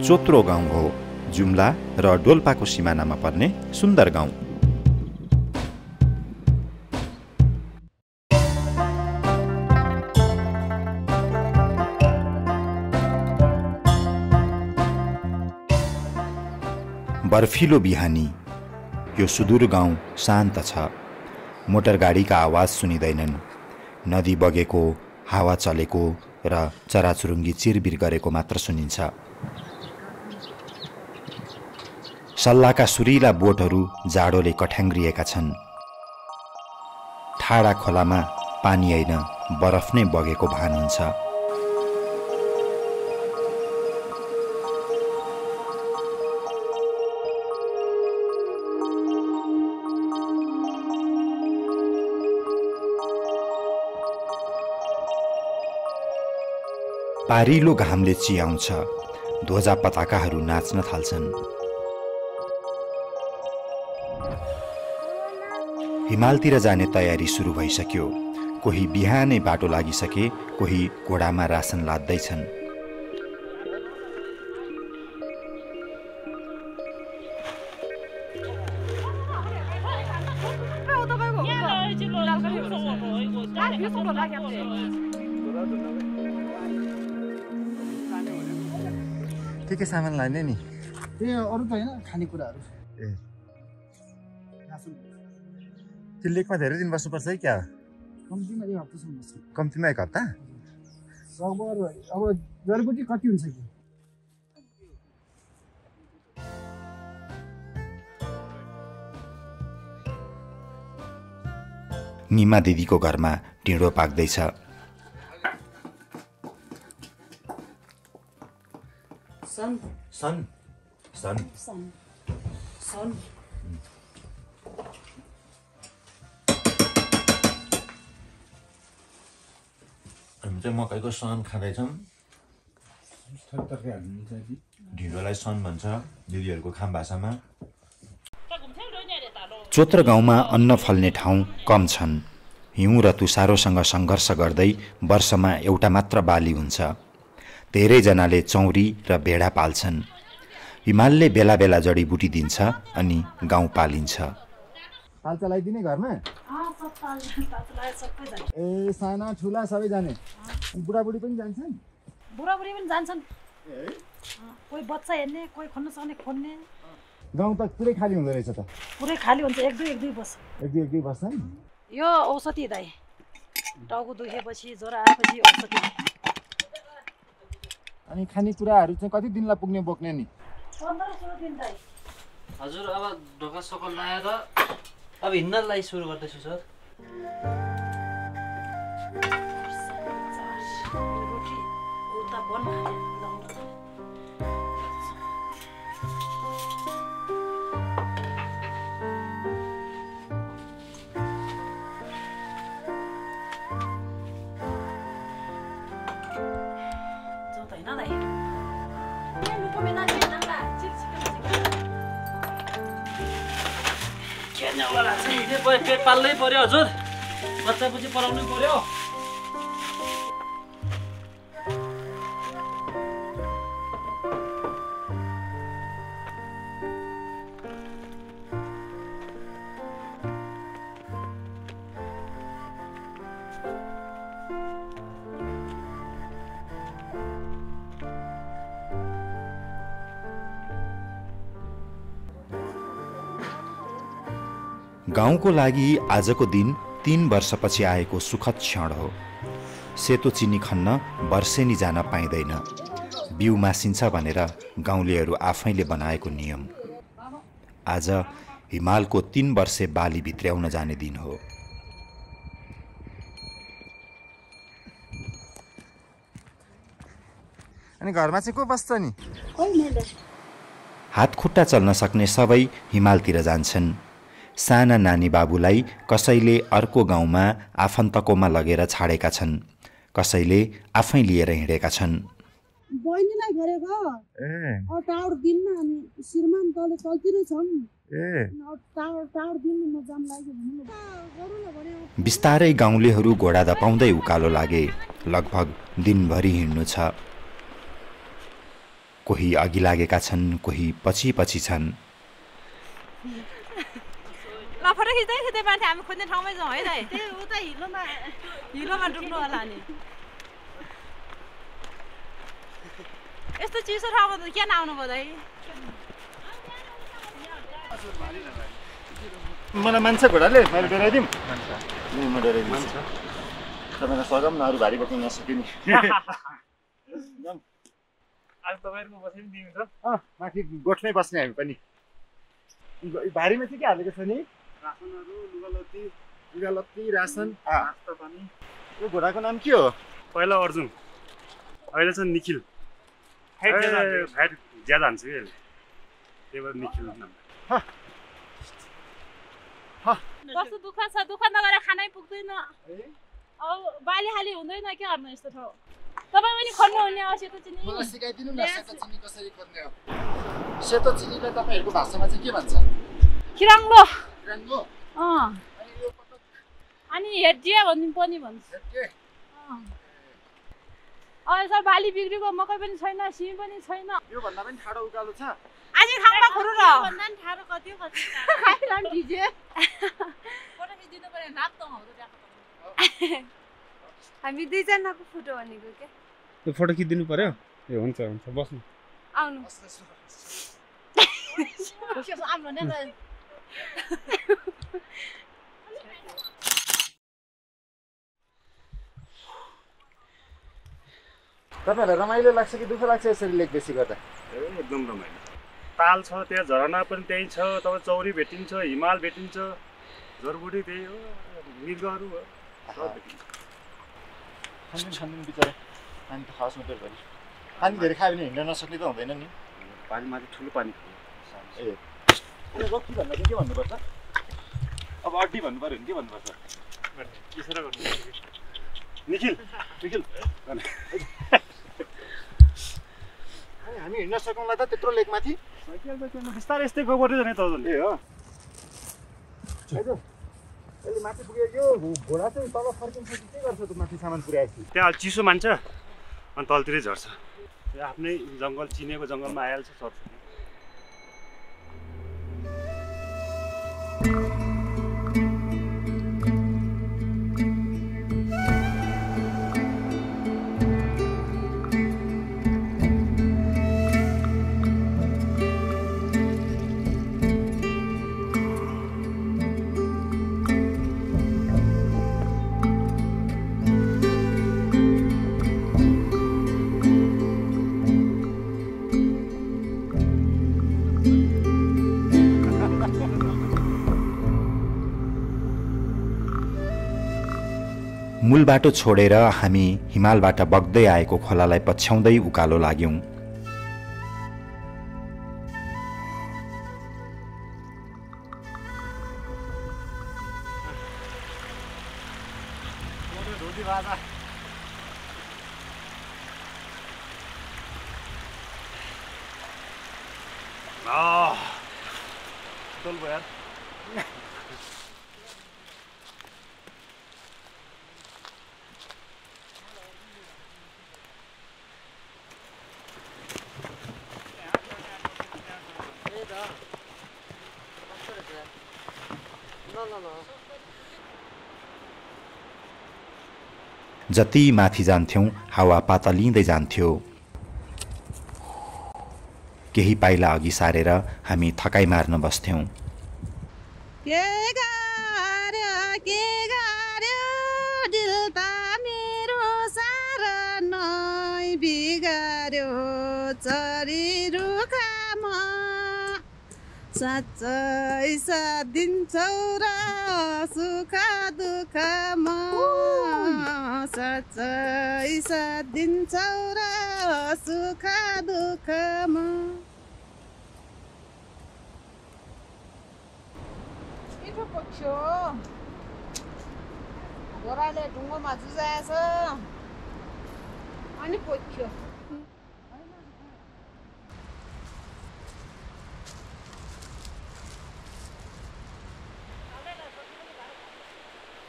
चोत्रो गाउँ हो, जुम्ला र डोल्पाको सिमानामा पर्ने सुन्दर गाउँ। बर्फिलो बिहानी, यो सुदूर गाउँ शान्त छ। मोटर गाडीका आवाज सुनिँदैनन्। नदी बगेको, हावा चलेको र चराचुरुङ्गी चिरबिर गरेको मात्र सुनिन्छ। सल्लाका सुरिला बोटहरू जाडोले कठ्याङ्ग्रिएका छन्। ठाडा खोलामा पानी होइन, बरफ नै बगेको भान हुन्छ। पारिलो घामले चियाउँछ। ध्वजा पताकाहरू नाच्न थाल्छन्। हिमालतिर जाने तयारी सुरु भइसक्यो। कोही बिहानै बाटो लागिसके, कोही घोडामा रासन लाद्दैछन्। के सामान लाने नि? अरू त होइन, खानेकुराहरू। त्यो लेकमा धेरै दिन बस्नुपर्छ है क्या? कम्तीमा 1 हप्तासम्म बस्छ। कम्तीमा 1 हप्ता? अब जडीबुटी कति हुन्छ कि? निमा दिदीको घरमा ढिँडो पाक्दैछ। हामी चाहिँ मकैको सन खाँदैछौँ। ढिँडोलाई सन भन्छ दिदीहरूको खाम भाषामा। चोत्र गाउँमा अन्न फल्ने ठाउँ कम छन्। हिउँ र तुसारोसँग सङ्घर्ष गर्दै वर्षमा एउटा मात्र बाली हुन्छ। धेरैजनाले चौरी र भेडा पाल्छन्। हिमालले बेला बेला जडीबुटी दिन्छ अनि गाउँ पालिन्छ। पाल चलाइदिने घरमा? ए साना ठुला सबै जाने? बुढाबुढी पनि जान्छन्? बुढाबुढी पनि जान्छन्। कोही बच्चा हेर्ने, कोही खोल्न सक्ने खोल्ने। गाउँ त पुरै खाली हुँदो रहेछ त? पुरै खाली हुन्छ। एक दुई बस्छ। एक दुई बस्छन्? यो औषधि दाइ, टाउको दुखेपछि ज्वरो आएपछि औषधि। अनि खानेकुराहरू चाहिँ कति दिनलाई पुग्ने बोक्ने नि? 15-16 दिन दाइ। हजुर, अब ढोका सको लगाएर अब हिँड्नलाई सुरु गर्दैछु सर। रोटी उता बन पेट पाल्नै पर्यो हजुर, बच्चा पछि पढाउनै पर्यो। गाउँको लागि आजको दिन 3 वर्षपछि आएको सुखद क्षण हो। सेतो चिनी खन्न वर्षेनी जान पाइँदैन। बिउ मासिन्छ भनेर गाउँलेहरू आफैले बनाएको नियम। आज हिमालको 3 वर्षे बाली भित्र्याउन जाने दिन हो। अनि घरमा चाहिँ को बस्छ नि? हात खुट्टा चल्न सक्ने सबै हिमालतिर जान्छन्। साना नानी बाबुलाई कसैले अर्को गाउँमा आफन्तकोमा लगेर छाडेका छन्, कसैले आफै लिएर हिँडेका छन्। बहिनीलाई गरेको टावर दिन्न अनि श्रीमान तले चल्तिरै छन्। टावर दिन्न म जाम लाग्यो भने बिस्तारै गाउँलेहरू घोडा दपाउँदै उकालो लागे। लगभग दिनभरि हिँड्नु छ। कोही अघि लागेका छन्, कोही पछि पछि छन्। ल फोटो खिच्दै खिच्दै माथि हामी खोज्ने ठाउँमै जाउँ है दाइ। त्यो उता हिलोमा डुब्नु होला नि। यस्तो चिसो ठाउँमा त किन आउनु भयो दाइ? मलाई मान्छ घोडाले मैले डराइदिउँ म डराइदिन्छु तपाईँलाई सघाउँ न अरू भारी बोक्नु नसक्यो नि आज तपाईँहरूको बस्ने पनि दिनु छ माथि गोठमै बस्ने हामी पनि भारीमा चाहिँ के हालेको छ नि रासनहरू लुगालत्ती रासन नास्ता पानी यो घोडाको नाम के हो पहिला अर्जुन अहिले चाहिँ निखिल फ्याट ज्यादा हुन्छ कि यसले त्यही भएर निखिल नाम कस्तो दुःख छ, दुःख नगरेर खानै पुग्दैन। अब बालीहाली हुँदैन के गर्नु यस्तो ठाउँ। तपाईँ पनि खोज्नुहुने हो सेतो चिनी? मलाई सिकाइदिनु न सेतो चिनी कसरी खोज्ने हो। सेतो चिनीलाई तपाईँहरूको भाषामा चाहिँ के भन्छ? किराङ्लो। किराङ्लो? अनि हेड्जिया भन्नु पनि भन्छ। अब सर बाली बिग्रेको, मकै पनि छैन, सिमी पनि छैन। यो भन्दा पनि ठाडो उकालो छ। आज खाममा खुरु र भन्दा नि ठाडो कति हो कति खाइरहनु भिजे। फोटो खिचिदिनु पर्यो नाक त हुँदो देखो। हामी दुईजनाको फोटो भनेको के? यो फोटो खिचिदिनु पर्यो? ए हुन्छ हुन्छ बस्नु। आउनु। आउनु नि त। तपाईँहरूलाई रमाइलो लाग्छ कि दुःख लाग्छ यसरी लेख बेसी गर्दा? एकदम रमाइलो। ताल छ, त्यहाँ झरना पनि त्यही छ, तपाईँ चौरी भेटिन्छ, हिमाल भेटिन्छ, झरबुडी त्यही हो, मृगहरू हो, सब भेटिन्छ। खानु बिचरा पानी त खास मात्रै भयो। पानी धेरै खायो भने हिँड्न नसक्ने त हुँदैन नि। पानी माथि ठुलो पानी ए रोकी भन्दा चाहिँ के भन्नुपर्छ? अब अड्डी भन्नु पर्यो भने के भन्नुपर्छ? इसारा गर्नु निखिल निखिल हामी हिँड्न सकौँला त त्यत्रो लेकमाथि? बिस्तारै यस्तै गएको जाने त ए हो अहिले माथि पुगेको घोडा चाहिँ तल फर्किन्छ कि के गर्छ त माथि सामान पुर्याएपछि? त्यहाँ चिसो मान्छ अनि तलतिरै झर्छ। त्यो आफ्नै जङ्गल चिनेको जङ्गलमा आइहाल्छ सर्छ। मूल बाटो छोडेर हामी हिमालबाट बग्दै आएको खोलालाई पछ्याउँदै उकालो लाग्यौं। जति माथि जान्थ्यौं हावा पातलिँदै जान्थ्यो। केही पाइला अघि सारेर हामी थकाइ मार्न बस्थ्यौं। के गर्यो दिल त मेरो सारा नै बिगार्यो चरी रुखमा साँच्चै साथ दिन्छौ र सुख दुःखमा साँच्चै साथ दिन्छौ र सुख दुःखमा। मिठो पोख्यो घोडाले ढुङ्गोमा जुझाएछ अनि पोख्यो।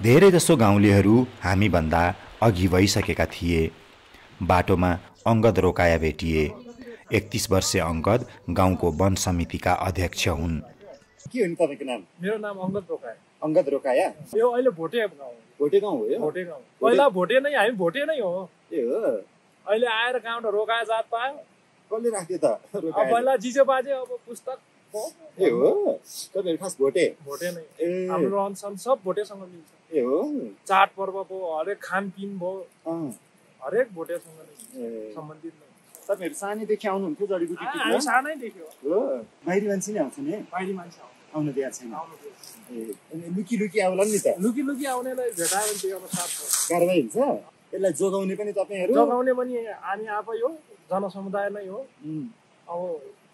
धेरैजसो गाउँलेहरू हामीभन्दा अघि भइसकेका थिए। बाटोमा अङ्गद रोकाया भेटिए। 31 वर्षीय अङ्गद गाउँको वन समितिका अध्यक्ष हुन्। के हो नि तपाईँको नाम? मेरो नाम अङ्गद रोकाया। अङ्गद रोकाया? यो अहिले भोटे गाउँ। भोटे गाउँ हो यो? भोटे गाउँ। पहिला भोटे नै, हामी भोटे नै हो। ए हो। अहिले आएर गाउँमा रोकाया जात पायो। कसले राख्यो त रोकाया? अब पहिला जिजे बाजे अब पुस्तक हो। ए हो। तपाईहरु खास भोटे? भोटे नै। हाम्रो रहनसहन सब भोटेसँग मिल्छ। ए हो। चाड पर्व भयो, हरेक खानपिन भयो, हरेक भोटेसँग नै सम्बन्धित नै। तपाईहरु सानैदेखि आउनुहुन्थ्यो जडीबुटी टिप्न? हामी सानैदेखि हो। बाहिरी मान्छे नै आउँछ नि? बाहिरी मान्छे आउन दिएको छैन। ए लुकी आउला नि त? लुकी आउनेलाई भेटायो भने त्यो अब साथ हो। कारबाही हुन्छ? यसलाई जोगाउने पनि तपाईहरु? जोगाउने पनि हामी आफै हो, जनसमुदाय नै हो। अब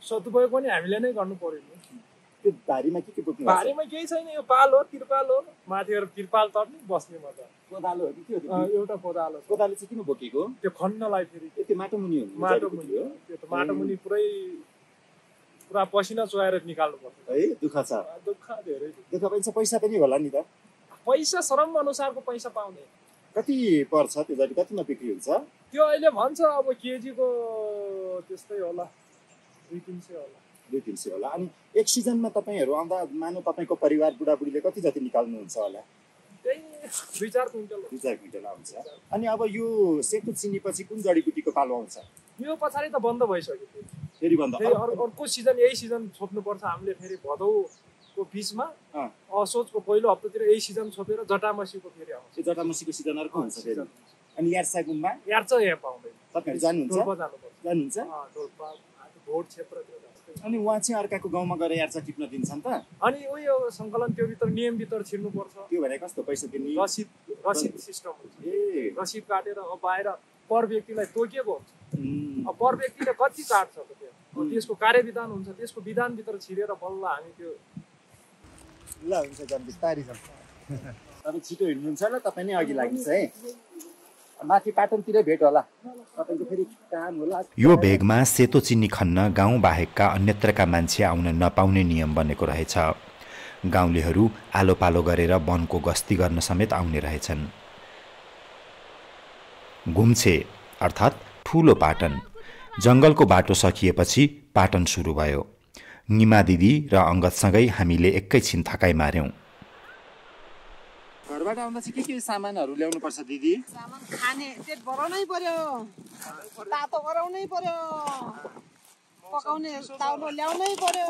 सदुपयोग पनि हामीले नै गर्नु पर्यो नि। त्यो भारीमा के बोक्नु? भारीमा केही छैन, यो पाल हो, तिरपाल हो, माथिबाट तिरपाल तर्ने बस्ने मजा। कोदालो हो कि के हो? एउटा कोदालो। कोदालो चाहिँ किन बोकेको? त्यो खन्नलाई फेरि। त्यो माटो मुनि हो? माटो मुनि हो। त्यो त माटो मुनि पुरा पसिना चुहाएर निकाल्नु पर्छ है। दुःख छ? दुःख धेरै। दुःख पनि छ, पैसा पनि होला नि त? पैसा श्रम अनुसारको पैसा पाउने। कति पर्छ त्यो जति? कतिमा बिक्री हुन्छ त्यो? अहिले भन्छ अब केजीको त्यस्तै होला, 200-300 होला। 200-300 होला। अनि एक सिजनमा तपाईहरु आउँदा मानौ तपाईको परिवार बुढाबुढीले कति जति निकाल्नुहुन्छ होला? त्यही 2-4 क्विन्टल। 2-4 क्विन्टल आउँछ। अनि अब यो सेतो चिनी पछि कुन जडीबुटीको पालो आउँछ? यो पछाडि त बन्द भइसक्यो। फेरि बन्द? अर्को सिजन, यही सिजन छोप्नुपर्छ हामीले फेरि भदौको बीचमा। असोजको पहिलो हप्तातिर यही सिजन छोपेर जटामसीको फेरि आउँछ। त्यो जटामसीको सिजन अर्को हुन्छ फेरि। अनि यार्सा गुम्बा? यार्सा यहाँ पाउँदैन। तपाईहरु जानुहुन्छ? जानुहुन्छ? डोल्पा भोट क्षेत्रतिर। अनि उहाँ चाहिँ अर्काको गाउँमा गएर यार्सा टिप्न दिन्छन् त? अनि उयो सङ्कलन त्यो भित्र नियम भित्र छिर्नुपर्छ। त्यो भने कस्तो पैसा दिने? रसिद सिस्टम हुन्छ। ए रसिद काटेर अब बाहिर पर व्यक्तिलाई तोकिएको हुन्छ। अब पर व्यक्तिले कति काट्छ त त्यो? त्यसको कार्यविधान हुन्छ, त्यसको विधानभित्र छिरेर बल्ल हामी त्यो। ल हुन्छ, जान बिस्तारै जान्छ। तपाईँ छिटो हिँड्नुहुन्छ ल, तपाईँ नै अघि लाग्नुहुन्छ है। माथि पाटनतिर भेट होला, तपाईको फेरि काम होला। यो भेगमा सेतो चिनी खन्न गाउँ बाहेकका अन्यत्रका मान्छे आउन नपाउने नियम बनेको रहेछ। गाउँलेहरू आलो पालो गरेर वनको गस्ती गर्न समेत आउने रहेछन्। घुम्छे अर्थात् ठुलो पाटन। जङ्गलको बाटो सकिएपछि पाटन सुरु भयो। निमा दिदी र अङ्गदसँगै हामीले एकैछिन थकाइ मार्यौं। घरबाट आउँदा चाहिँ के सामानहरू ल्याउनु पर्छ दिदी? सामान खाने पेट भराउनै पर्यो, तातो गराउनै पर्यो, पकाउने ताउलो ल्याउनै पर्यो।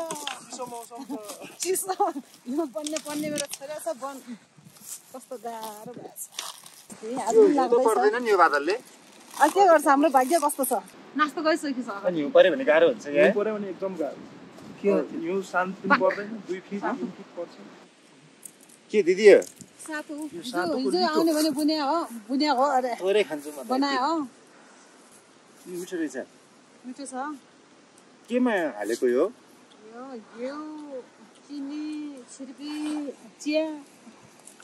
चिसो पन्ने मेरो छोरा छ बन कस्तो गाह्रो भएछ। पर्दैन नि यो बादलले? के गर्छ, हाम्रो भाग्य कस्तो छ। नास्ता गरिसकेको छ। अनि हिउँ पर्यो भने गाह्रो हुन्छ। हिउँ पर्यो भने एकदम गाह्रो। हिउँ शान्ति पनि पर्दैन, 2 फिट 3 फिट पर्छ। के दिदी हो? सातो हिजो आउने भने बुनिया हो अरे। थोरै खान्छु म। बनाए हो। मिठो रहेछ। मिठो छ। केमा हालेको यो? यो घिउ, चिनी, छिर्पी, चिया।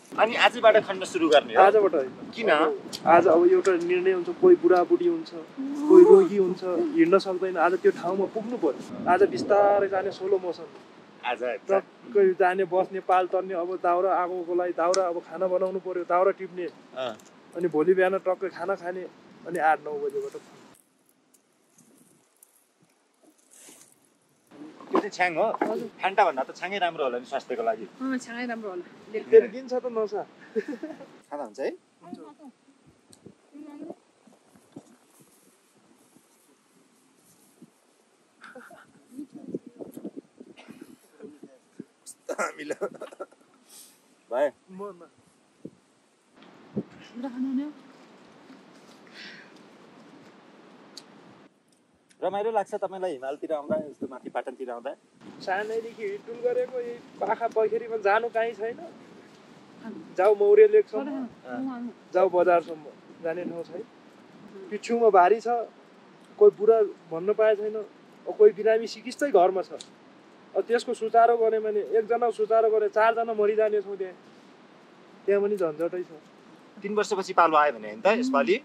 अनि आजबाट खन्न सुरु गर्ने हो? आजबाट होइन। किन? आज अब एउटा निर्णय हुन्छ, कोही बुढाबुढी हुन्छ, कोही रोगी हुन्छ, हिँड्न सक्दैन। आज त्यो ठाउँमा पुग्नु पर्यो। आज बिस्तारै जाने सोलो मोसन। आज टक्कै जाने, बस्ने, पाल तर्ने, अब दाउरा आगोको लागि दाउरा, अब खाना बनाउनु पर्यो, दाउरा टिप्ने, अनि भोलि बिहान टक्कै खाना खाने, अनि 8-9 बजेबाट। त्यो चाहिँ छ्याङ हो? फान्टा भन्दा त छ्याङै राम्रो होला नि स्वास्थ्यको लागि। छ्याङै राम्रो होला। दिन्छ त नसा। खाना हुन्छ है? भाइ रमाइलो लाग्छ तपाईँलाई हिमालतिर आउँदा, यस्तो माथि पाटनतिर आउँदा? सानैदेखि हिँडडुल गरेको, यही पाखा पखेरीमा जानु कहीँ छैन। जाऊ मौरे लेकसम्म, जाऊ बजारसम्म जाने ठाउँ छैन। पिछुमा भारी छ, कोही बुढा भन्न पाए छैन, कोही बिरामी सिकिस्तै घरमा छ। अब त्यसको सुचारो गऱ्यो भने, एकजना सुचारो गरे 4 जना मरिजाने छौँ त्यहाँ पनि झन्झटै छ। 3 वर्षपछि पालो आयो भने हैन त यसपालि?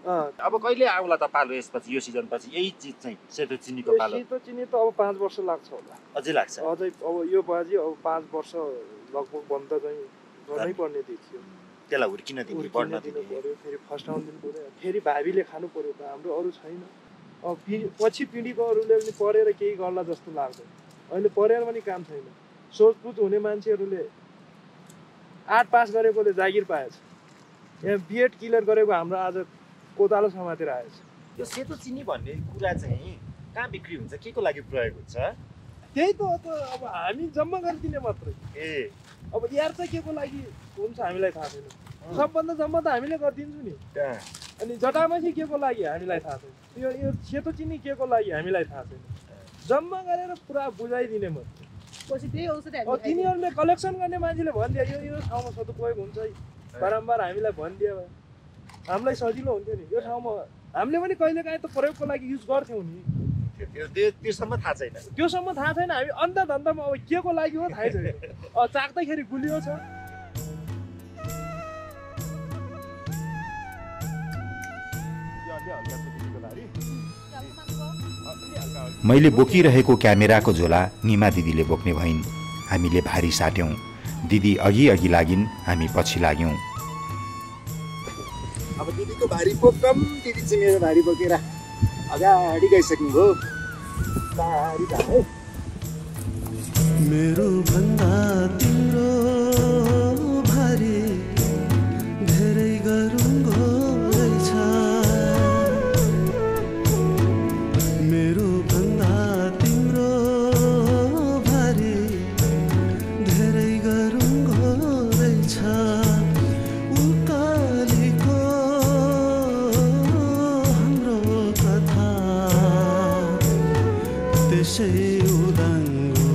अब कहिले आउला त पालो यसपछि, यो सिजन पछि यही चीज चाहिँ सेतो चिनीको पालो? सेतो चिनी त अब 5 वर्ष लाग्छ होला। अझै लाग्छ? अझै अब यो बाजी अब 5 वर्ष लगभग बन्द चाहिँ गर्नै पर्ने देखियो। त्यसलाई हुर्किन दिनु, बढ्न दिनु पर्यो, फेरि फस्टाउन दिनु पर्यो, फेरि भाबीले खानु पर्यो त, हाम्रो अरू छैन। पछि पिँढीकोहरूले पनि पढेर केही गर्ला जस्तो लाग्दैन। अहिले पढेर पनि काम छैन। सोचबुझ हुने मान्छेहरूले 8 पास गरेकोले जागिर पाएछ। यहाँ बिएड क्लियर गरेको हाम्रो आज कोदालो समातेर आएछ। यो सेतो चिनी भन्ने कुरा चाहिँ कहाँ बिक्री हुन्छ, के को लागि प्रयोग हुन्छ? त्यही त हो त, अब हामी जम्मा गरिदिने मात्रै। अब यार चाहिँ के को लागि हुन्छ हामीलाई थाहा छैन। सबभन्दा जम्मा त हामीले गरिदिन्छौँ नि। अनि जटामसी के को लागि हामीलाई थाहा छैन। यो सेतो चिनी के को लागि हामीलाई थाहा छैन। जम्मा गरेर पुरा बुझाइदिने मात्रै। पछि त्यही औषधि अब तिनीहरूले कलेक्सन गर्ने मान्छेले भनिदियो यो ठाउँमा सदुपयोग हुन्छ है, बारम्बार हामीलाई भनिदियो भए हामीलाई सजिलो हुन्थ्यो नि। यो ठाउँमा हामीले पनि कहिलेकाहीँ त प्रयोगको लागि युज गर्थ्यौँ नि। त्योसम्म थाहा छैन। त्योसम्म थाहा छैन। हामी अन्त धन्दामा अब के को लागि हो थाहै छैन। चाख्दाखेरि गुलियो छ। मैले बोकिरहेको क्यामेराको झोला निमा दिदीले बोक्ने भइन्। हामीले भारी साट्यौँ। दिदी अघि अघि लागिन्, हामी पछि लाग्यौँ। अब दिदीको भारी बोकम, दिदी चाहिँ मेरो भारी बोकेर अगाडि गइसक्नुभयो। भारी भाइ मेरो भन्दा तिम्रो भारी धेरै गरुङ्गो रहेछ। मेरो भन्दा तिम्रो भारी धेरै गरुङ्गो रहेछ। उकालीको हाम्रो कथा त्यसै उदाङ्गो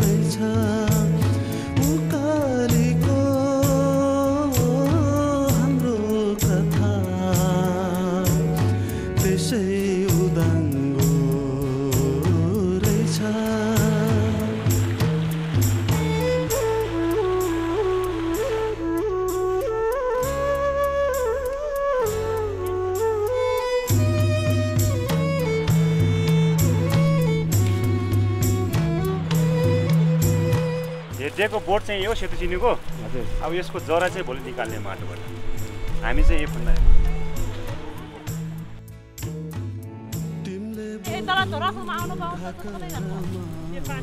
रहेछ। उकालीको हाम्रो कथा त्यसै उदाङ्गो रहेछ। हेर्डेको बोट चाहिँ यो सेतो चिनीको। अब यसको जरा चाहिँ भोलि निकाल्ने माटोबाट। हामी चाहिँ यो फुल्दा तल झोरासम्म आउनु पाउँछ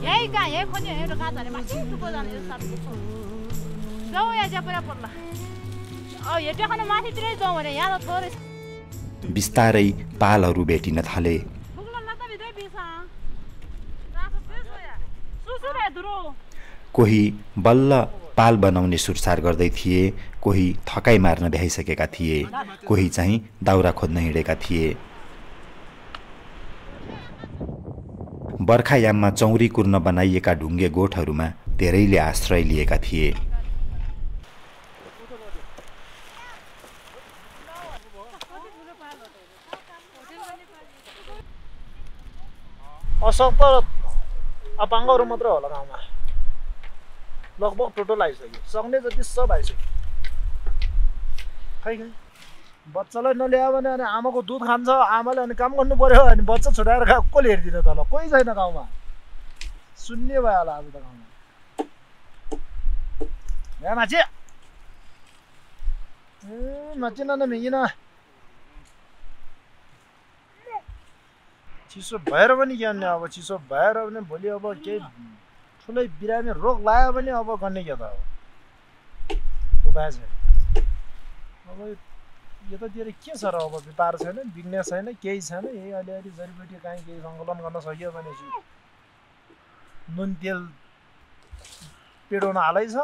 यही कहाँ यही खोज्यो एउटा कहाँ झरे माथि टुप्पो जाने जाउँ यहाँ चाहिँ पुरा पर्ला। हेर्दै खानु माथितिरै जाउँ भने यहाँ त थोरै। बिस्तारै पालहरू भेटिन थाले। कोही बल्ल पाल बनाउने सुरसार गर्दै थिए, कोही थकाइ मार्न भ्याइसकेका थिए, कोही चाहिँ दाउरा खोज्न हिँडेका थिए। बर्खायाममा चौरी कुर्न बनाइएका ढुङ्गे गोठहरूमा धेरैले आश्रय लिएका थिए। असफल अपाङ्गहरू मात्र होला गाउँमा। लगभग टोटल आइसक्यो। सक्ने जति सब आइसक्यो। खै खै बच्चालाई नल्यायो भने अनि आमाको दुध खान्छ। आमाले अनि काम गर्नु पर्यो। अनि बच्चा छुट्याएर कसले हेरिदिने तल? कोही छैन गाउँमा। शून्य भयो होला आज त गाउँमा। यहाँ मान्छे मान्छे न मिगिन चिसो भएर पनि के गर्ने। अब चिसो भएर पनि भोलि अब केही ठुलै बिरामी रोग लाग्यो भने अब गर्ने के त? अब उपाय छैन। अब यतातिर के छ र? अब व्यापार छैन, बिजनेस छैन, केही छैन। यही अलिअलि जडीबुटी काहीँ केही सङ्कलन गर्न सकियो भने नुन तेल पेडोन हालै छ।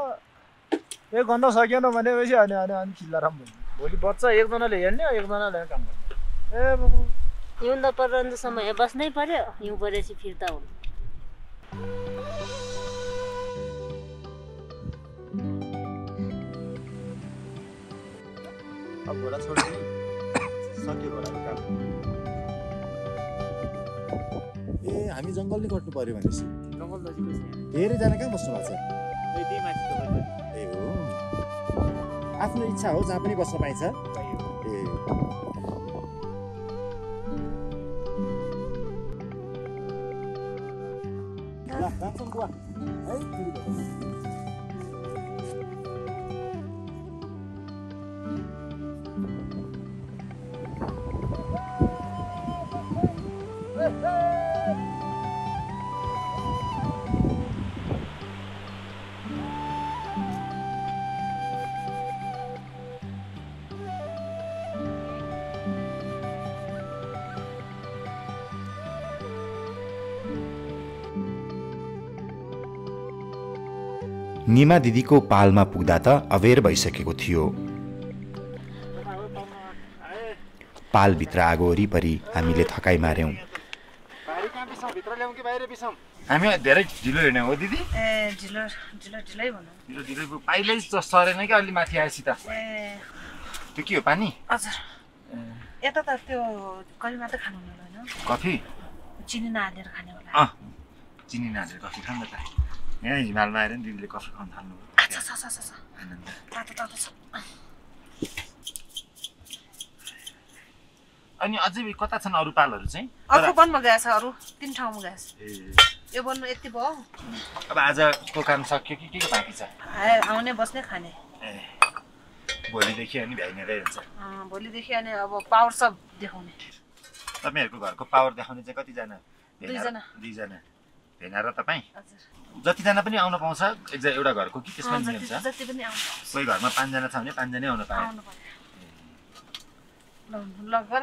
यो गर्न सकेन भनेपछि अनि अनि अनि चिल्लाराम भयो। भोलि बच्चा एकजनाले हेर्ने, एकजनाले काम गर्ने। ए बाबु हिउँ त पर्यन्तसम्म यहाँ बस्नै पर्यो। हिउँ परेपछि फिर्ता हुनु। अब घोडा छोड्दिनु सक्यो घोडाको काम। ए हामी जङ्गल नै कट्नु पर्यो भनेपछि जङ्गल नजिकै छ। धेरैजना कहाँ बस्नु भएको छ? त्यही माथि ए हो, आफ्नो इच्छा हो जहाँ पनि बस्न पाइन्छ। ए ल राम्रोसँग बुवा है। निमा दिदीको पालमा पुग्दा त अबेर भइसकेको थियो। पालभित्र आगो वरिपरि हामीले थकाइ मार्यौं। हामी धेरै ढिलो हिँड्यौँ हो दिदी? ए ढिलै भनौँ। ढिलो पाइलै सरेन कि अलि माथि आएपछि त। त्यो के हो पानी? हजुर यता त त्यो कफी मात्रै खानु हुँदैन। कफी? चिनी नहालेर खाने होला। चिनी नहालेर कफी खानु त। यहाँ हिमालमा आएर नि दिदीले कफी खानु थाल्नु। तातो छ। अनि अझै कता छन् अरू पालहरू चाहिँ? अर्को वनमा गएछ, अरू 3 ठाउँमा गएछ। यो वनमा यति भयो। अब आजको काम सक्यो कि के बाँकी छ? आउने बस्ने खाने। भोलिदेखि अनि भ्याइनेरै हुन्छ। भोलिदेखि अनि अब पावर सब देखाउने। तपाईँहरूको घरको पावर देखाउने चाहिँ कतिजना? 2जना। भेना र तपाईँ? जतिजना पनि आउन पाउँछ एउटा घरको कि त्यसमा नि हुन्छ? जति पनि आउन पाउँछ। कोही घरमा 5 जना छ भने 5 जनै आउन पाए। लगर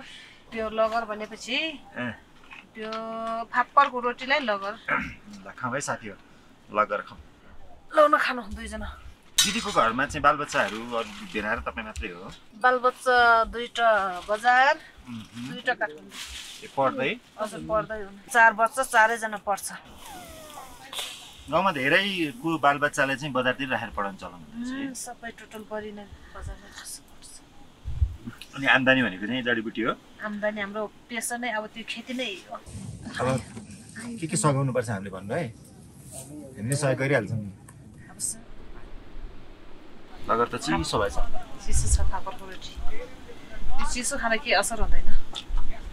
त्यो लगर भनेपछि त्यो फापरको रोटीलाई लगर। ल खाऊ है साथी हो, लगर खाऊ। लौन खानु 2जना। दिदीको घरमा चाहिँ बालबच्चाहरू भेना र तपाईँ मात्रै हो? बालबच्चा 2टा बजार, 2टा काठमाडौँ। पढ्दै? हजुर पढ्दै हुन्। 4 बच्चा, 4 जना पढ्छ। गाउँमा धेरै को बालबच्चालाई चाहिँ बजारतिर राखेर पढाउन चलाउनु हुन्छ। सबै टोटल परिने बजारमा पर्छ। अनि आम्दानी भनेको चाहिँ जडीबुटी हो? आम्दानी हाम्रो पेसा नै अब त्यो खेती नै हो। अब के सघाउनु पर्छ हामीले भन्नु है? हामीले सहयोग गरिहाल्छौँ नि। लगर त चिसो भएछ। चिसो छ फापरको रोटी। त्यो चिसो खाना के असर हुँदैन?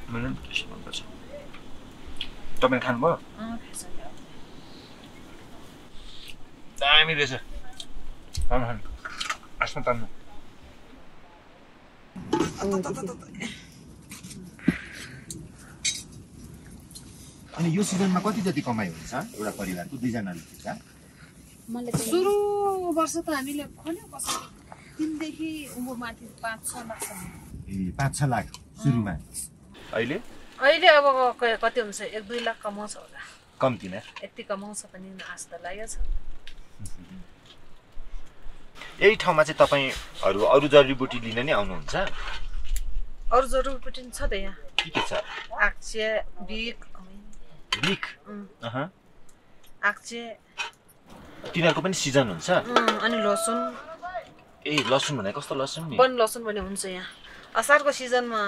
मलाई पनि चिसो मनपर्छ। तपाईँ खानुभयो? दामी रहेछ। खानु आसमा तान्नु। अनि यो सिजनमा कति जति कमाइ हुन्छ एउटा परिवारको? 2जनाले हुन्छ? सुरु वर्ष त हामीले खोल्यौँ कसरी 3 देखि उँभो माथि 5-6 लाख। 5-6 लाख सुरुमा। अहिले अब कति हुन्छ? 1-2 लाख कमाउँछ होला। कम्ती न? यति कमाउँछ पनि आश त लागेको छ। यही ठाउँमा चाहिँ तपाईँहरू अरू जडीबुटी लिन नै आउनुहुन्छ? अरू जडीबुटी छ त यहाँ। के छ? आक्चे, बिक। आक्चे। तिनीहरूको पनि सिजन हुन्छ? अनि लसुन। लसुन भने कस्तो लसुन नि? वन लसुन भन्ने हुन्छ यहाँ। असारको सिजनमा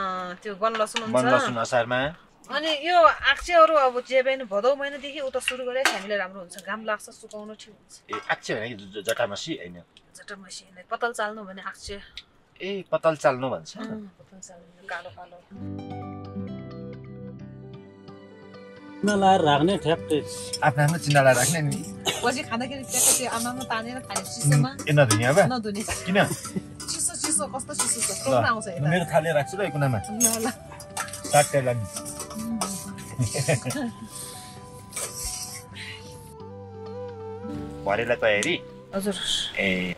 त्यो वन लसुन हुन्छ। वन लसुन असारमा। अनि यो आक्चेहरू अब जेबेन भदौ महिनादेखि उता सुरु गरेर हामीले राम्रो हुन्छ। घाम लाग्छ, सुकाउन ठिक हुन्छ। आक्चे भने जटामसी हैन? जटामसी हैन, पतल चाल्नु भने आक्चे। पतल चाल्नु भन्छ? पतल चाल्नु कालो कालो। चिनालाएर राख्ने ठ्याक्कै आफ्नो चिना लाएर राख्ने नि। पछि खाँदाखेरि ट्याक्कै त्यो आमामा तानेर खाने सिसोमा। नधुने अब? नधुने। किन? चिसो कस्तो चिसो छ? टोक्न आउँछ यता। मेरो थाले राख्छु ल एक कुनामा। ल। काट्दै लाग्नु। भरेलाई तयारी? हजुर।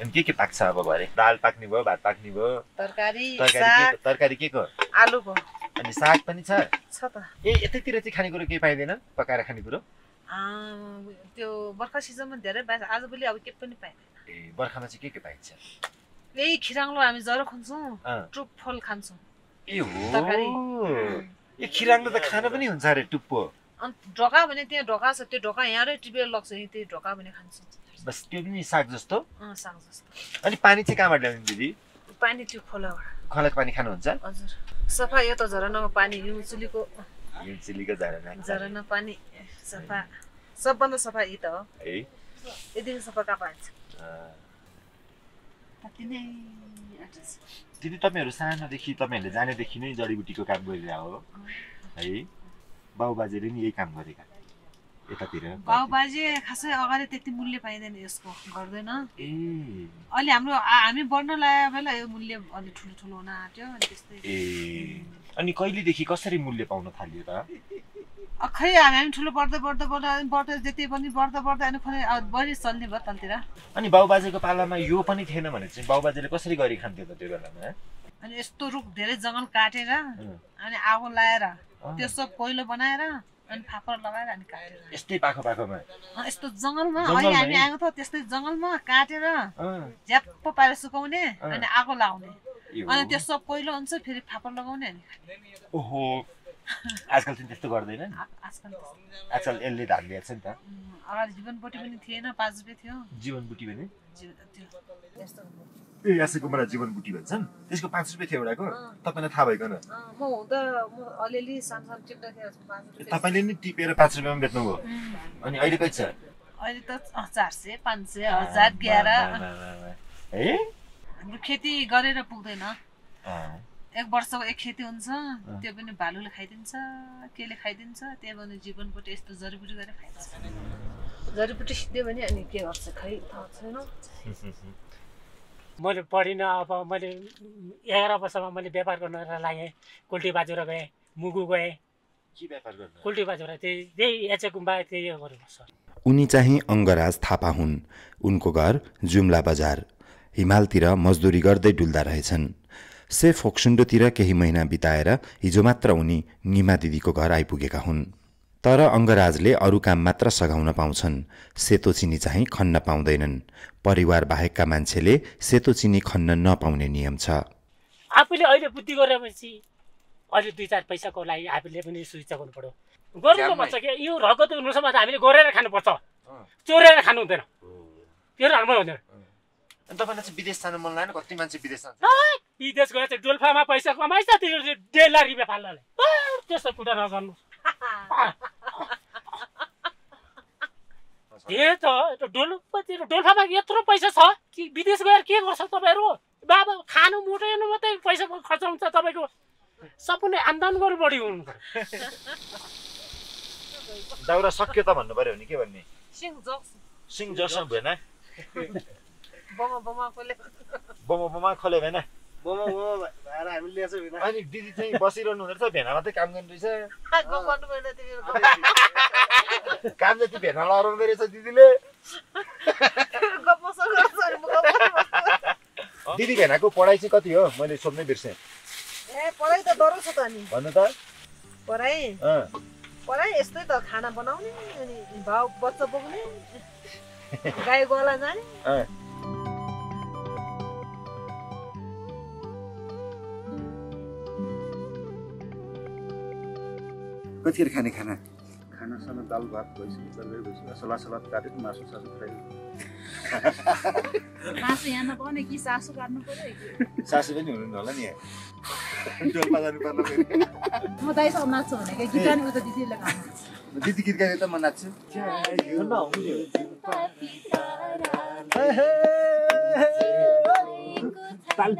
अनि के पाक्छ अब भरे? दाल पाक्ने भयो, भात पाक्ने भयो, तरकारी के को? आलुको। अनि साग पनि छ? छ त। यतैतिर चाहिँ खानेकुरो केही पाइँदैन? पकाएर खानेकुरो? त्यो बर्खा सिजनमा धेरै पाइन्छ, आजभोलि अब के पनि पाइँदैन। बर्खामा चाहिँ के पाइन्छ? यही खिराङ्लो हामी जरो खान्छौँ, टुप्फल खान्छौँ। तरकारी। यो खिराङ्लो त खान पनि हुन्छ अरे टुप्पो? अनि ढोका भने त्यहाँ ढोका छ, त्यो ढोका यहाँरै टिपेर लग्छ, त्यही ढोका भने खान्छौँ। बस त्यो पनि साग जस्तो? साग जस्तो। अनि पानी चाहिँ कहाँबाट ल्याउने दिदी? पानी त्यो खोलाबाट। खोलाको पानी खानुहुन्छ? हजुर। सफा यो त झरनाको पानी, हिउँचुलीको झरना पानी सफा। सबभन्दा सफा यी त हो। यतिको सफा कहाँ पाइन्छ? दिदी तपाईँहरू सानोदेखि तपाईँहरूले जानेदेखि नै जडीबुटीको काम गरिरह हो है? बाउबाजेले नि यही काम गरेका यतातिर? बाउबाजे खासै अगाडि त्यति मूल्य पाइँदैन यसको, गर्दैन। अलि हामी बढ्न लागेको बेला यो मूल्य अलि ठुलो हुन आँट्यो अनि त्यस्तै। अनि कहिलेदेखि कसरी मूल्य पाउन थाल्यो त? खै हामी ठुलो बढ्दै जति पनि बढ्दा अनि खोइ बढी चल्ने भयो तलतिर। अनि बाउबाजेको पालामा यो पनि थिएन भने चाहिँ बाउबाजेले कसरी गरी खान्थ्यो त त्यो बेलामा? अनि यस्तो रुख धेरै जङ्गल काटेर अनि आगो लाएर त्यो सब कोइलो बनाएर अनि फापर लगाएर अनि काटेर यस्तै पाखोमा यस्तो जङ्गलमा अहिले हामी आएको थियो त्यस्तै जङ्गलमा काटेर झ्याप्प पारेर सुकाउने अनि आगो लाउने अनि त्यो सब कोइलो हुन्छ फेरि फापर लगाउने अनि ओहो आजकल चाहिँ त्यस्तो गर्दैन आजकल यसले धान ल्याएको छ नि त अगाडि जीवनबुटी पनि थिएन 5 रुपैयाँ थियो जीवनबुटी भने यस्तो ए यासेको मलाई जीवनबुटी भन्छन् त्यसको 5 रुपैयाँ थियो एउटाको तपाईलाई थाहा भइकन म हुँदा म अलिअलि सानो टिप्दा थिए 5 रुपैयाँ तपाईले नि टिपेर 5 रुपैयाँमा बेच्नु भयो अनि अहिले कति छ अहिले त 400 500 1000 11 ए हाम्रो खेती गरेर पुग्दैन 1 वर्षको एक खेती हुन्छ त्यो पनि भालुले खाइदिन्छ केले खाइदिन्छ त्यही भने जीवनबुटी यस्तो जडीबुटी गरेर खाइदिन्छ जडीबुटी सिद्धि भने अनि के गर्छ खै थाहा छैन मैले पढिन अब मैले 11 वर्षमा मैले व्यापार गर्न लागेँ कुल्टी बाजुरा गएँ मुगु गएँ के व्यापार गर्न कुल्टी बाजुरा त्यही एचे गुम्बा त्यही गर्नुपर्छ उनी चाहिँ अङ्गराज थापा हुन् उनको घर जुम्ला बजार हिमालतिर मजदुरी गर्दै डुल्दा रहेछन् से फोक्सुन्डोतिर केही महिना बिताएर हिजो मात्र उनी निमा दिदीको घर आइपुगेका हुन् तर अङ्गराजले अरू काम मात्र सघाउन पाउँछन् सेतो चिनी चाहिँ खन्न पाउँदैनन् परिवार बाहेकका मान्छेले सेतो चिनी खन्न नपाउने नियम छ आफूले अहिले बुद्धि गरेपछि अहिले 2-4 पैसाको लागि आफूले पनि सुविचा गर्नु पर्यो गर्नुपर्छ के यो रगत हुनुसम्म हामीले गरेर खानुपर्छ चोरेर खानु हुँदैन त्यो राम्रो हुँदैन अनि तपाईलाई चाहिँ विदेश जान मन लागेन कति मान्छे विदेश जान्छ विदेश गएर चाहिँ डोल्फामा पैसा कमाइछ त्यो 1.5 लाख रुपैयाँ फाल्नले त्यस्तो कुरा नगर्नु डोल्फामा यत्रो पैसा छ कि विदेश गएर के गर्छ तपाईहरु बाबा खानु मोटेनु मात्रै पैसा खर्च हुन्छ तपाईको सबैले आन्दोलन गर्नु बढी हुनु दाउरा सक्यो त भन्नु पर्यो नि के भन्ने सिङ जक्सन भएन बमा खोले भएन अनि दिदी चाहिँ बसिरहनु हुँदो रहेछ भेना मात्रै काम गर्नु रहेछ काम जति भेना लगाउँदो रहेछ दिदीले दिदी भेनाको पढाइ चाहिँ कति हो मैले सोध्नै बिर्सेँ पढाइ त डरो छ त नि भन्नु त पढाइ यस्तै त खाना बनाउने अनि भाउ बच्चा बोक्ने गाई गोला जाने कतिखेर खाने खानासँग दाल भात भइसक्यो तरकारी भइसक्यो सलाद काटेर मासु सासु खाइदियो मासु यहाँ नपाउने कि सासु काट्नु पर्यो सासु पनि हुनुहुन्न होला नि डोल्पा जानु पर्ला म दाइसँग नाच्छु भनेको गीत गाउने उता दिदीले गाउनु दिदी गीत गाए त म नाच्छु ताल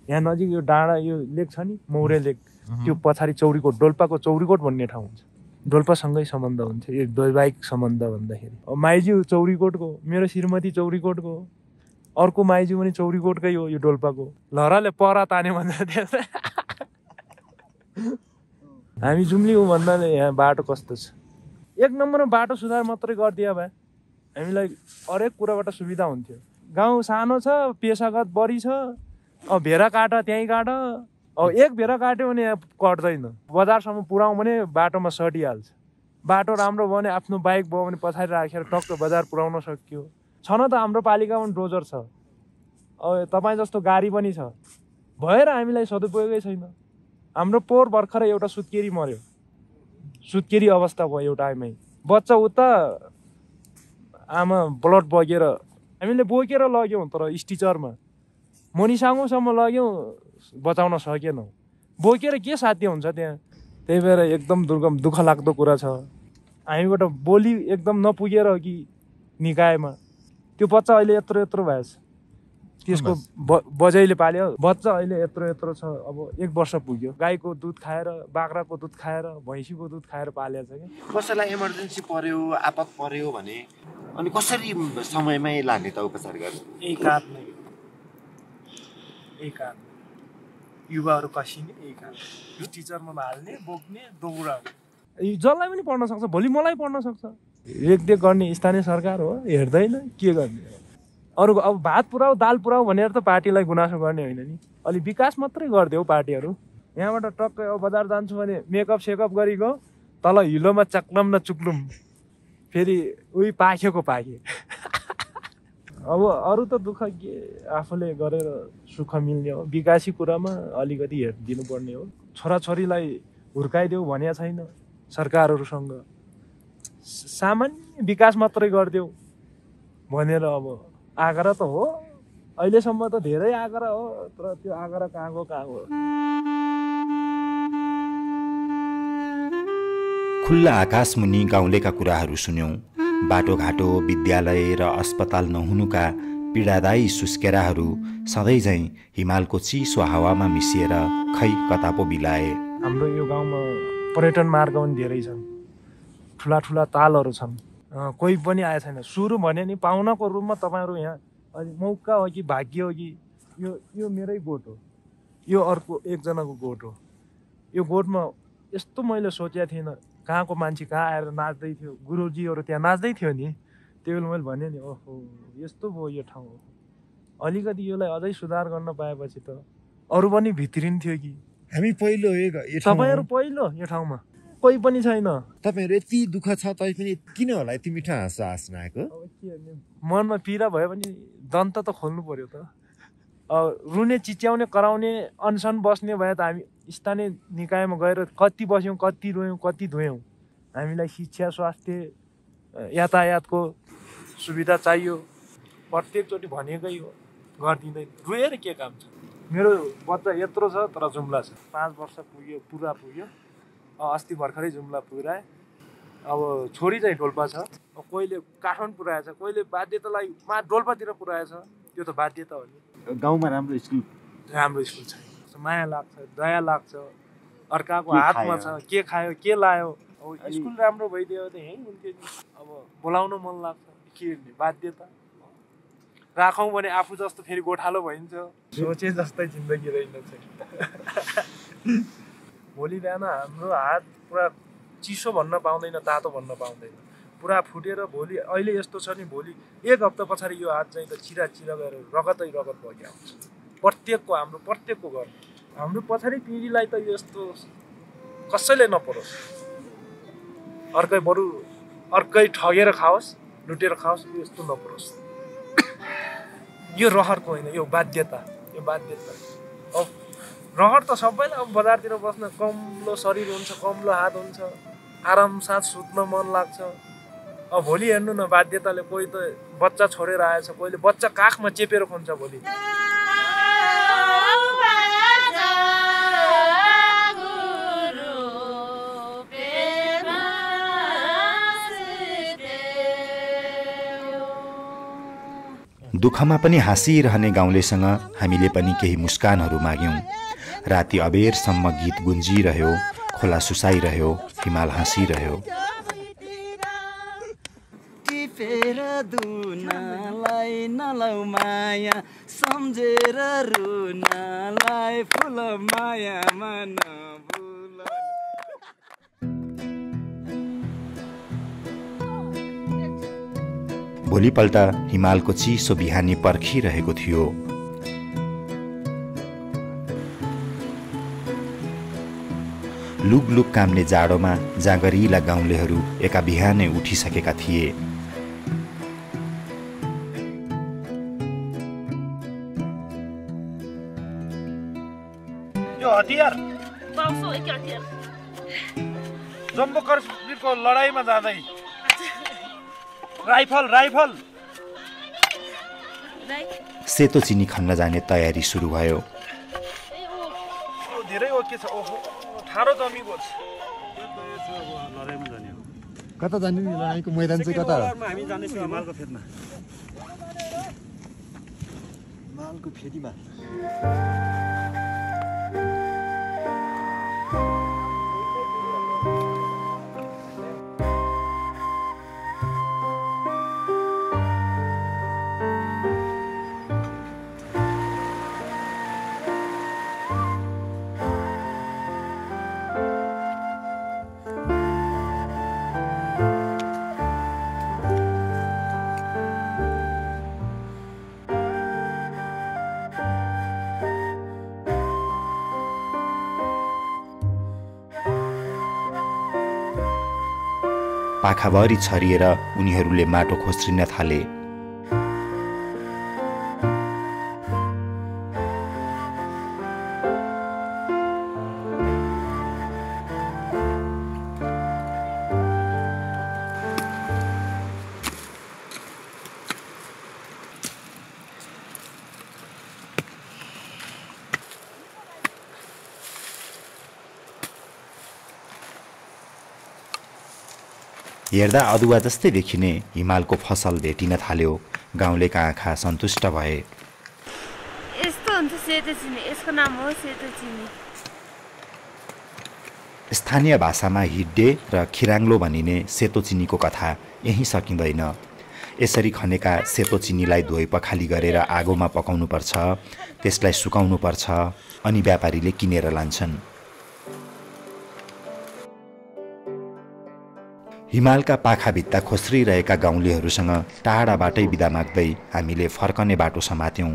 यहाँ नजिक यो डाँडा यो लेक छ नि मौरे लेक त्यो पछाडि चौरीकोट डोल्पाको चौरीकोट भन्ने ठाउँ हुन्छ डोल्पासँगै सम्बन्ध हुन्छ यो वैवाहिक सम्बन्ध भन्दाखेरि माइज्यू चौरीकोटको मेरो श्रीमती चौरीकोटको अर्को माइज्यू पनि चौरीकोटकै हो यो डोल्पाको लहराले परा तान्यो भन्दा हामी जुम्ली हो भन्नाले यहाँ बाटो कस्तो छ 1 नम्बरमा बाटो सुधार मात्रै गरिदियो भए हामीलाई हरेक कुराबाट सुविधा हुन्थ्यो गाउँ सानो छ पेसागत बढी छ भेरा काट त्यहीँ काट एक भेरा काट्यो भने यहाँ कट्दैन बजारसम्म पुऱ्याउँ भने बाटोमा सटिहाल्छ बाटो राम्रो भयो भने आफ्नो बाइक भयो भने पछाडि राखेर टक्क बजार पुऱ्याउन सकियो छ न त हाम्रो पालिकामा डोजर छ तपाईँ जस्तो गाडी पनि छ भएर हामीलाई सदुपयोगै छैन हाम्रो पोहोर भर्खरै एउटा सुत्केरी मर्यो सुत्केरी अवस्था भयो एउटा आमै बच्चा उता आमा ब्लड बगेर हामीले बोकेर लग्यौँ तर स्टिचरमा मोनिसाङसम्म लग्यौँ बचाउन सकेनौँ बोकेर के साध्य हुन्छ त्यहाँ त्यही भएर एकदम दुःख लाग्दो कुरा छ हामीबाट बोली एकदम नपुगेर कि निकायमा त्यो बच्चा अहिले यत्रो भएछ त्यसको बजैले पाल्यो बच्चा अहिले यत्रो छ अब 1 वर्ष पुग्यो गाईको दुध खाएर बाख्राको दुध खाएर भैँसीको दुध खाएर पालेको छ कि कसैलाई इमर्जेन्सी पर्यो आपत पर्यो भने अनि कसरी समयमै लाग्ने त उपचार गर्ने यही कारण युवाहरू कसिने यही कारण यो टिचरमा हाल्ने बोक्ने दौडाउने जसलाई पनि पढ्न सक्छ भोलि मलाई पढ्न सक्छ रेखदेख गर्ने स्थानीय सरकार हो हेर्दैन के गर्ने अरू अब भात पुऱ्याऊ दाल पुऱ्याऊ भनेर त पार्टीलाई गुनासो गर्ने होइन नि अलि विकास मात्रै गरिदियो पार्टीहरू यहाँबाट टक्कै अब बजार जान्छु भने मेकअप सेकअप गरिगयो तल हिलोमा चक्लम न चुक्लुम फेरि उही पाखेको पाखे अब अरू त दुःख के आफूले गरेर सुख मिल्ने हो विकासी कुरामा अलिकति हेरिदिनु पर्ने हो छोराछोरीलाई हुर्काइदेऊ भनेको छैन सरकारहरूसँग सामान्य विकास मात्रै गरिदेऊ भनेर अब आग्रह त हो अहिलेसम्म त धेरै आग्रह हो तर त्यो आग्रह कहाँको खुल्ला आकाशमुनि गाउँलेका कुराहरू सुन्यौं बाटोघाटो विद्यालय र अस्पताल नहुनुका पीडादायी सुस्केराहरू सधैँझैँ हिमालको चिसो हावामा मिसिएर खै कता पो बिलाए हाम्रो यो गाउँमा पर्यटन मार्ग पनि धेरै छन् ठुला तालहरू छन् कोही पनि आए छैन सुरु भने नि पाहुनाको रूपमा तपाईँहरू यहाँ अलि मौका हो कि भाग्य हो कि यो मेरै गोठ हो यो अर्को एकजनाको गोठ हो यो गोठमा यस्तो मैले सोचेको थिइनँ कहाँको मान्छे कहाँ आएर नाच्दै थियो गुरुजीहरू त्यहाँ नाच्दै थियो नि त्यो बेला मैले भने नि ओहो यस्तो भयो यो ठाउँ अलिकति यसलाई अझै सुधार गर्न पाएपछि त अरू पनि भित्रिन्थ्यो कि हामी पहिलो तपाईँहरू पहिलो यो ठाउँमा कोही पनि छैन तपाईँहरू यति दुःख छ तै पनि किन होला यति मिठो हाँस्न आएको मनमा पीडा भयो भने दन्त त खोल्नु पर्यो त रुने चिच्याउने कराउने अनसन बस्ने भए त हामी स्थानीय निकायमा गएर कति बस्यौँ कति रोयौँ कति धोयौँ हामीलाई शिक्षा स्वास्थ्य यातायातको सुविधा चाहियो प्रत्येकचोटि भनेकै हो गरिदिँदैन रोएर के काम छ मेरो बच्चा यत्रो छ तर जुम्ला छ 5 वर्ष पुग्यो पुरा पुग्यो अस्ति भर्खरै जुम्ला पुराए अब छोरी चाहिँ डोल्पा छ कोहीले काठमाडौँ पुऱ्याएछ कोहीले बाध्यतालाई डोल्पातिर पुऱ्याएछ त्यो त बाध्यता हो नि गाउँमा राम्रो स्कुल छ माया लाग्छ दया लाग्छ अर्काको हातमा छ के खायो के लायो अब स्कुल राम्रो भइदियो त यहीँ हुन्थ्यो नि अब बोलाउन मन लाग्छ के बाध्यता राखौँ भने आफू जस्तो फेरि गोठालो भइन्छ सोचे जस्तै जिन्दगी रहेनछ भोलि बिहान हाम्रो हात पुरा चिसो भन्न पाउँदैन तातो भन्न पाउँदैन पुरा फुटेर भोलि अहिले यस्तो छ नि भोलि 1 हप्ता पछाडि यो हात चाहिँ त चिरा गएर रगतै रगत भइया हुन्छ प्रत्येकको घर हाम्रो पछाडि पिँढीलाई त यस्तो कसैले नपरोस् अर्कै ठगेर खाओस् लुटेर खाओस् यस्तो नपरोस् यो रहरको होइन यो बाध्यता अब रहर त सबैलाई अब बजारतिर बस्न कम्लो शरीर हुन्छ कम्लो हात हुन्छ आरामसाथ सुत्न मन लाग्छ अब भोलि हेर्नु न बाध्यताले कोही त बच्चा छोडेर आएछ कोहीले बच्चा काखमा चेपेर खुन्छ भोलि दुःखमा पनि हाँसिरहने गाउँलेसँग हामीले पनि केही मुस्कानहरू माग्यौं राति अबेरसम्म गीत गुन्जिरह्यो खोला सुसाइरह्यो हिमाल हाँसिरह्यो टिपेर दुनालाई नलौ माया सम्झेर रुनालाई फुल मायामा नभुल भोलिपल्ट हिमालको चिसो बिहानी पर्खिरहेको थियो लुगलुग काम्ने जाडोमा जाँगरिला गाउँलेहरू एका बिहानै उठिसकेका थिए यो हतियार जम्मू कश्मीरको लडाईँमा जाँदै राइफल सेतो चिनी खन्न जाने तयारी सुरु भयो धेरै ओके छ ओहो ठाडो जमिको छ कता जाने नि लडाईँको मैदान चाहिँ कता हो हामी जाने छौं हिमालको फेदमा हिमालको फेदीमा पाखाभरि छरिएर उनीहरूले माटो खोस्रिन थाले। हेर्दा अदुवा जस्तै देखिने हिमालको फसल भेटिन थाल्यो। गाउँलेका आँखा सन्तुष्ट भए। यस्तो हुन्छ सेतो चिनी, यसको नाम हो सेतो चिनी। स्थानीय भाषामा हिड्डे र खिराङ्लो भनिने सेतो चिनीको कथा यही सकिँदैन। यसरी खनेका सेतो चिनीलाई धोइ पखाली गरेर आगोमा पकाउनुपर्छ, त्यसलाई सुकाउनुपर्छ, अनि व्यापारीले किनेर लान्छन्। हिमालका पाखा भित्ता खोस्रिरहेका गाउँलेहरूसँग टाढाबाटै बिदा माग्दै हामीले फर्कने बाटो समात्यौं।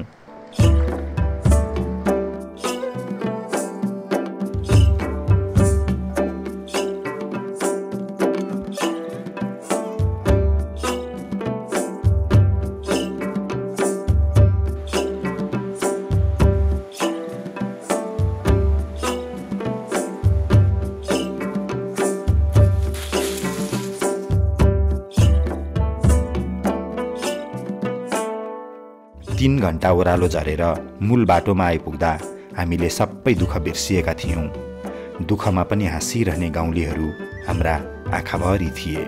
तीन घण्टा ओह्रालो झरेर मूल बाटोमा आइपुग्दा हामीले सबै दुःख बिर्सिएका थियौं। दुःखमा पनि हाँसिरहने गाउँलेहरू हाम्रा आँखाभरि थिए।